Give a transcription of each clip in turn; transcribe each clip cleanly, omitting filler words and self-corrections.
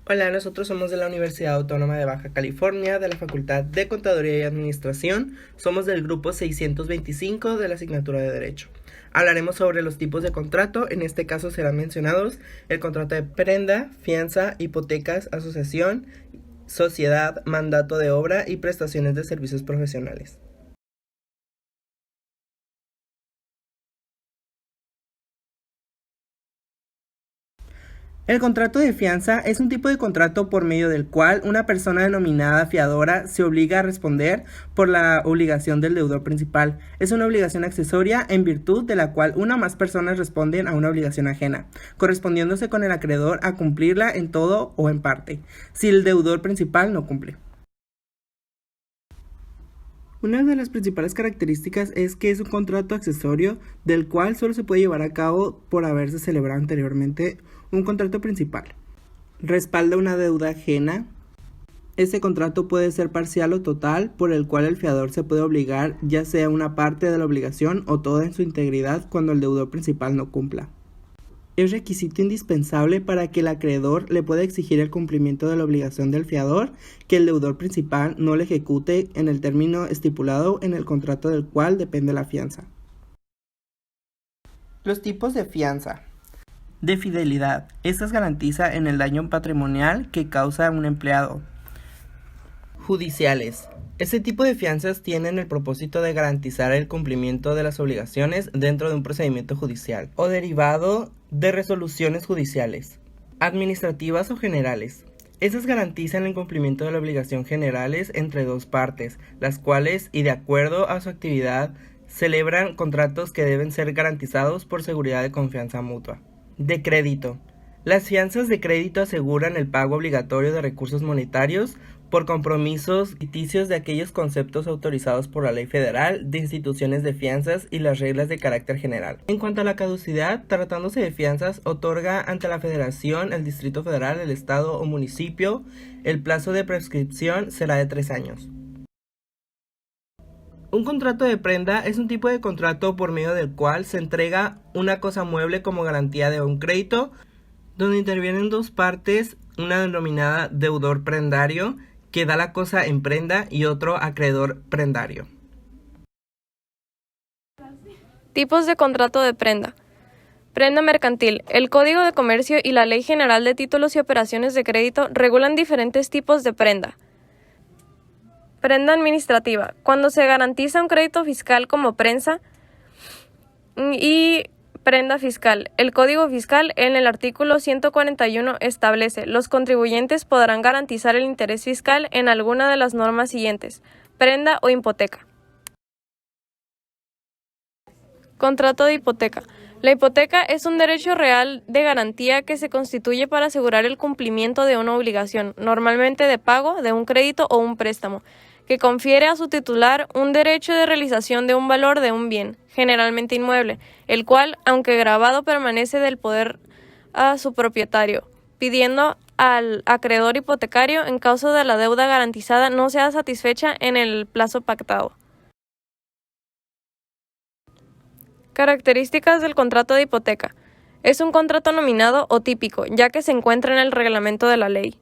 Hola, nosotros somos de la Universidad Autónoma de Baja California, de la Facultad de Contaduría y Administración. Somos del grupo 625 de la asignatura de Derecho. Hablaremos sobre los tipos de contrato. En este caso serán mencionados el contrato de prenda, fianza, hipotecas, asociación, sociedad, mandato de obra y prestaciones de servicios profesionales. El contrato de fianza es un tipo de contrato por medio del cual una persona denominada fiadora se obliga a responder por la obligación del deudor principal. Es una obligación accesoria en virtud de la cual una o más personas responden a una obligación ajena, correspondiéndose con el acreedor a cumplirla en todo o en parte, si el deudor principal no cumple. Una de las principales características es que es un contrato accesorio del cual solo se puede llevar a cabo por haberse celebrado anteriormente un contrato principal. Respalda una deuda ajena. Este contrato puede ser parcial o total, por el cual el fiador se puede obligar ya sea una parte de la obligación o toda en su integridad cuando el deudor principal no cumpla. Es requisito indispensable para que el acreedor le pueda exigir el cumplimiento de la obligación del fiador que el deudor principal no le ejecute en el término estipulado en el contrato del cual depende la fianza. Los tipos de fianza. De fidelidad. Estas garantiza en el daño patrimonial que causa un empleado. Judiciales. Este tipo de fianzas tienen el propósito de garantizar el cumplimiento de las obligaciones dentro de un procedimiento judicial o derivado de resoluciones judiciales, administrativas o generales. Estas garantizan el cumplimiento de la obligación generales entre dos partes, las cuales, y de acuerdo a su actividad, celebran contratos que deben ser garantizados por seguridad de confianza mutua. De crédito. Las fianzas de crédito aseguran el pago obligatorio de recursos monetarios por compromisos ficticios de aquellos conceptos autorizados por la ley federal de instituciones de fianzas y las reglas de carácter general. En cuanto a la caducidad, tratándose de fianzas, otorga ante la Federación, el Distrito Federal, el Estado o municipio, el plazo de prescripción será de 3 años. Un contrato de prenda es un tipo de contrato por medio del cual se entrega una cosa mueble como garantía de un crédito, donde intervienen dos partes, una denominada deudor prendario, que da la cosa en prenda, y otro acreedor prendario. Tipos de contrato de prenda. Prenda mercantil. El Código de Comercio y la Ley General de Títulos y Operaciones de Crédito regulan diferentes tipos de prenda. Prenda administrativa. Cuando se garantiza un crédito fiscal como prensa y prenda fiscal. El Código Fiscal en el artículo 141 establece: los contribuyentes podrán garantizar el interés fiscal en alguna de las normas siguientes: prenda o hipoteca. Contrato de hipoteca. La hipoteca es un derecho real de garantía que se constituye para asegurar el cumplimiento de una obligación, normalmente de pago de un crédito o un préstamo, que confiere a su titular un derecho de realización de un valor de un bien, generalmente inmueble, el cual, aunque gravado, permanece del poder a su propietario, pidiendo al acreedor hipotecario en caso de la deuda garantizada no sea satisfecha en el plazo pactado. Características del contrato de hipoteca. Es un contrato nominado o típico, ya que se encuentra en el reglamento de la ley.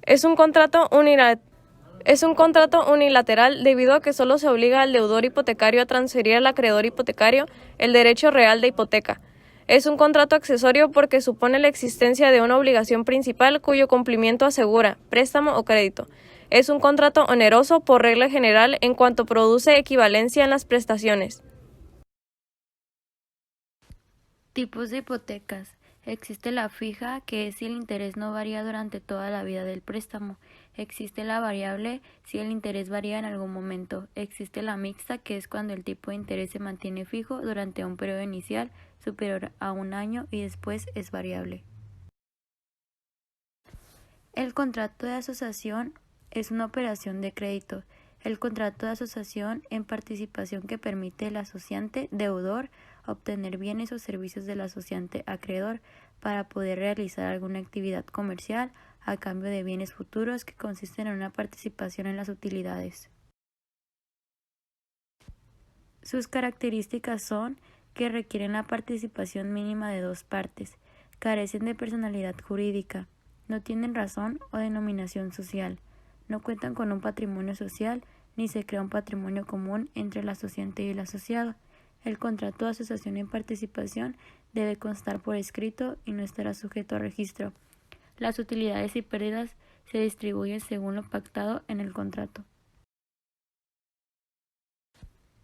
Es un contrato unilateral debido a que solo se obliga al deudor hipotecario a transferir al acreedor hipotecario el derecho real de hipoteca. Es un contrato accesorio porque supone la existencia de una obligación principal cuyo cumplimiento asegura préstamo o crédito. Es un contrato oneroso por regla general en cuanto produce equivalencia en las prestaciones. Tipos de hipotecas. Existe la fija, que es si el interés no varía durante toda la vida del préstamo. Existe la variable, si el interés varía en algún momento. Existe la mixta, que es cuando el tipo de interés se mantiene fijo durante un periodo inicial superior a un año y después es variable. El contrato de asociación es una operación de crédito. El contrato de asociación en participación que permite al asociante deudor obtener bienes o servicios del asociante acreedor para poder realizar alguna actividad comercial a cambio de bienes futuros que consisten en una participación en las utilidades. Sus características son que requieren la participación mínima de dos partes, carecen de personalidad jurídica, no tienen razón o denominación social, no cuentan con un patrimonio social, ni se crea un patrimonio común entre el asociante y el asociado. El contrato de asociación en participación debe constar por escrito y no estará sujeto a registro. Las utilidades y pérdidas se distribuyen según lo pactado en el contrato.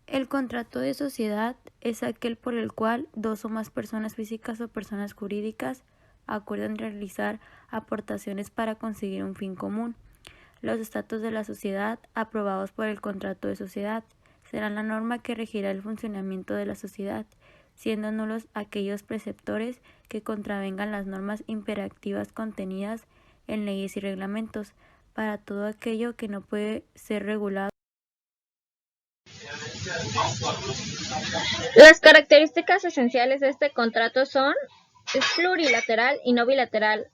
El contrato de sociedad es aquel por el cual dos o más personas físicas o personas jurídicas acuerdan realizar aportaciones para conseguir un fin común. Los estatutos de la sociedad, aprobados por el contrato de sociedad, serán la norma que regirá el funcionamiento de la sociedad, siendo nulos aquellos preceptores que contravengan las normas imperativas contenidas en leyes y reglamentos, para todo aquello que no puede ser regulado. Las características esenciales de este contrato es plurilateral y no bilateral,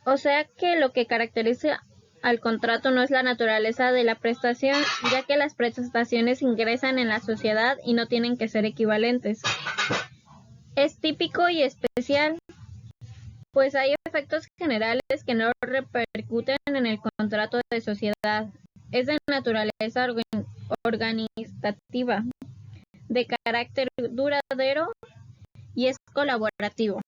o sea que lo que caracteriza al contrato no es la naturaleza de la prestación, ya que las prestaciones ingresan en la sociedad y no tienen que ser equivalentes. Es típico y especial, pues hay efectos generales que no repercuten en el contrato de sociedad. Es de naturaleza organizativa, de carácter duradero y es colaborativo.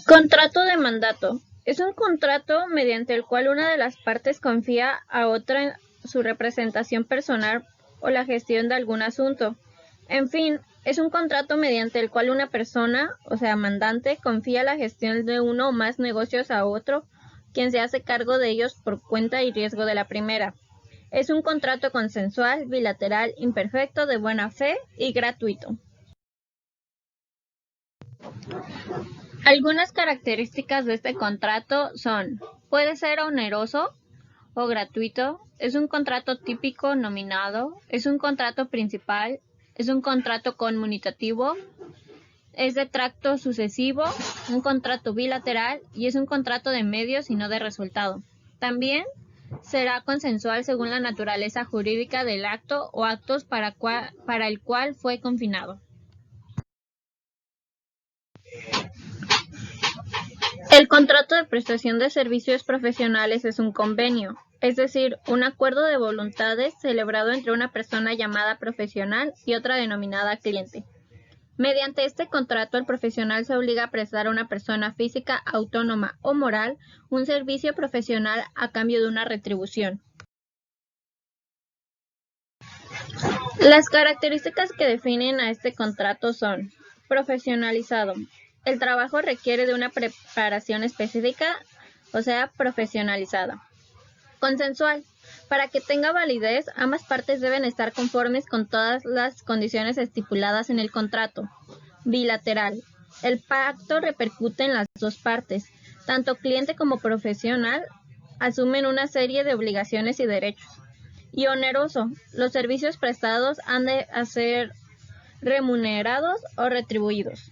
Contrato de mandato. Es un contrato mediante el cual una de las partes confía a otra su representación personal o la gestión de algún asunto. En fin, es un contrato mediante el cual una persona, o sea, mandante, confía la gestión de uno o más negocios a otro, quien se hace cargo de ellos por cuenta y riesgo de la primera. Es un contrato consensual, bilateral, imperfecto, de buena fe y gratuito. Algunas características de este contrato son: puede ser oneroso o gratuito, es un contrato típico nominado, es un contrato principal, es un contrato conmutativo, es de tracto sucesivo, un contrato bilateral y es un contrato de medios y no de resultado. También será consensual según la naturaleza jurídica del acto o actos para el cual fue confinado. El contrato de prestación de servicios profesionales es un convenio, es decir, un acuerdo de voluntades celebrado entre una persona llamada profesional y otra denominada cliente. Mediante este contrato, el profesional se obliga a prestar a una persona física, autónoma o moral un servicio profesional a cambio de una retribución. Las características que definen a este contrato son: profesionalizado. El trabajo requiere de una preparación específica, o sea, profesionalizada. Consensual. Para que tenga validez, ambas partes deben estar conformes con todas las condiciones estipuladas en el contrato. Bilateral. El pacto repercute en las dos partes. Tanto cliente como profesional asumen una serie de obligaciones y derechos. Y oneroso. Los servicios prestados han de ser remunerados o retribuidos.